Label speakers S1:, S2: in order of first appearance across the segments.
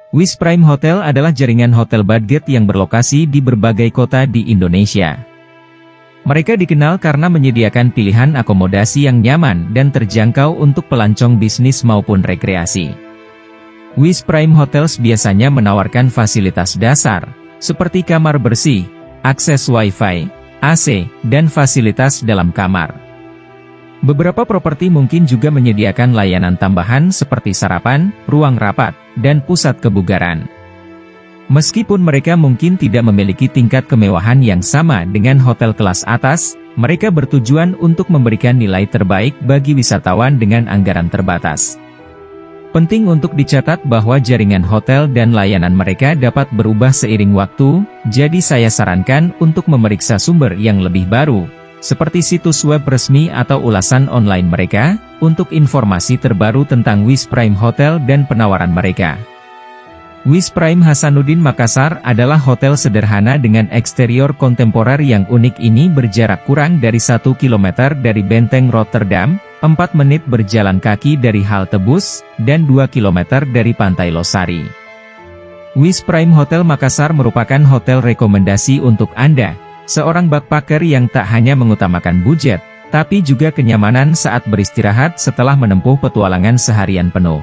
S1: Wis Prime Hotel adalah jaringan hotel budget yang berlokasi di berbagai kota di Indonesia. Mereka dikenal karena menyediakan pilihan akomodasi yang nyaman dan terjangkau untuk pelancong bisnis maupun rekreasi. Wis Prime Hotels biasanya menawarkan fasilitas dasar, seperti kamar bersih, akses Wi-Fi, AC, dan fasilitas dalam kamar. Beberapa properti mungkin juga menyediakan layanan tambahan seperti sarapan, ruang rapat, dan pusat kebugaran. Meskipun mereka mungkin tidak memiliki tingkat kemewahan yang sama dengan hotel kelas atas, mereka bertujuan untuk memberikan nilai terbaik bagi wisatawan dengan anggaran terbatas. Penting untuk dicatat bahwa jaringan hotel dan layanan mereka dapat berubah seiring waktu, jadi saya sarankan untuk memeriksa sumber yang lebih baru, seperti situs web resmi atau ulasan online mereka, untuk informasi terbaru tentang Wis Prime Hotel dan penawaran mereka. Wis Prime Hasanuddin Makassar adalah hotel sederhana dengan eksterior kontemporer yang unik. Ini berjarak kurang dari 1 km dari Benteng Rotterdam, 4 menit berjalan kaki dari halte bus, dan 2 km dari Pantai Losari. Wis Prime Hotel Makassar merupakan hotel rekomendasi untuk Anda, seorang backpacker yang tak hanya mengutamakan budget, tapi juga kenyamanan saat beristirahat setelah menempuh petualangan seharian penuh.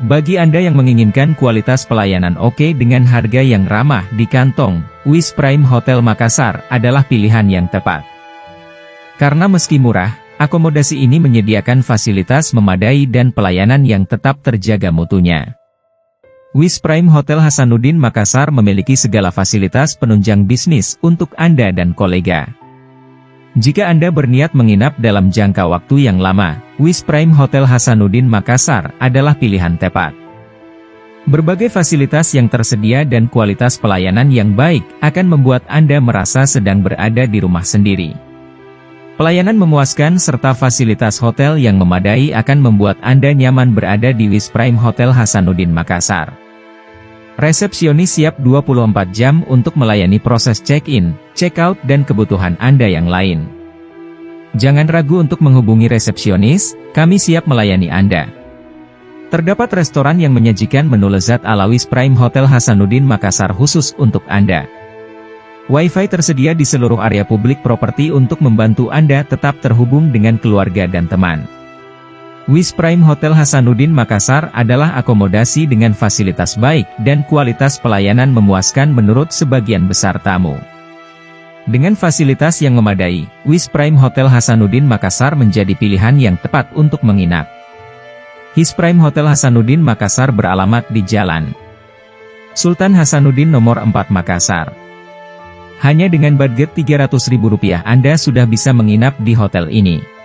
S1: Bagi Anda yang menginginkan kualitas pelayanan oke dengan harga yang ramah di kantong, Wis Prime Hotel Makassar adalah pilihan yang tepat. Karena meski murah, akomodasi ini menyediakan fasilitas memadai dan pelayanan yang tetap terjaga mutunya. Wis Prime Hotel Hasanuddin Makassar memiliki segala fasilitas penunjang bisnis untuk Anda dan kolega. Jika Anda berniat menginap dalam jangka waktu yang lama, Wis Prime Hotel Hasanuddin Makassar adalah pilihan tepat. Berbagai fasilitas yang tersedia dan kualitas pelayanan yang baik akan membuat Anda merasa sedang berada di rumah sendiri. Pelayanan memuaskan serta fasilitas hotel yang memadai akan membuat Anda nyaman berada di Wis Prime Hotel Hasanuddin Makassar. Resepsionis siap 24 jam untuk melayani proses check-in, check-out dan kebutuhan Anda yang lain. Jangan ragu untuk menghubungi resepsionis, kami siap melayani Anda. Terdapat restoran yang menyajikan menu lezat ala Wis Prime Hotel Hasanuddin Makassar khusus untuk Anda. Wi-Fi tersedia di seluruh area publik properti untuk membantu Anda tetap terhubung dengan keluarga dan teman. Wis Prime Hotel Hasanuddin Makassar adalah akomodasi dengan fasilitas baik dan kualitas pelayanan memuaskan menurut sebagian besar tamu. Dengan fasilitas yang memadai, Wis Prime Hotel Hasanuddin Makassar menjadi pilihan yang tepat untuk menginap. Wis Prime Hotel Hasanuddin Makassar beralamat di Jalan Sultan Hasanuddin nomor 4 Makassar. Hanya dengan budget Rp300.000 Anda sudah bisa menginap di hotel ini.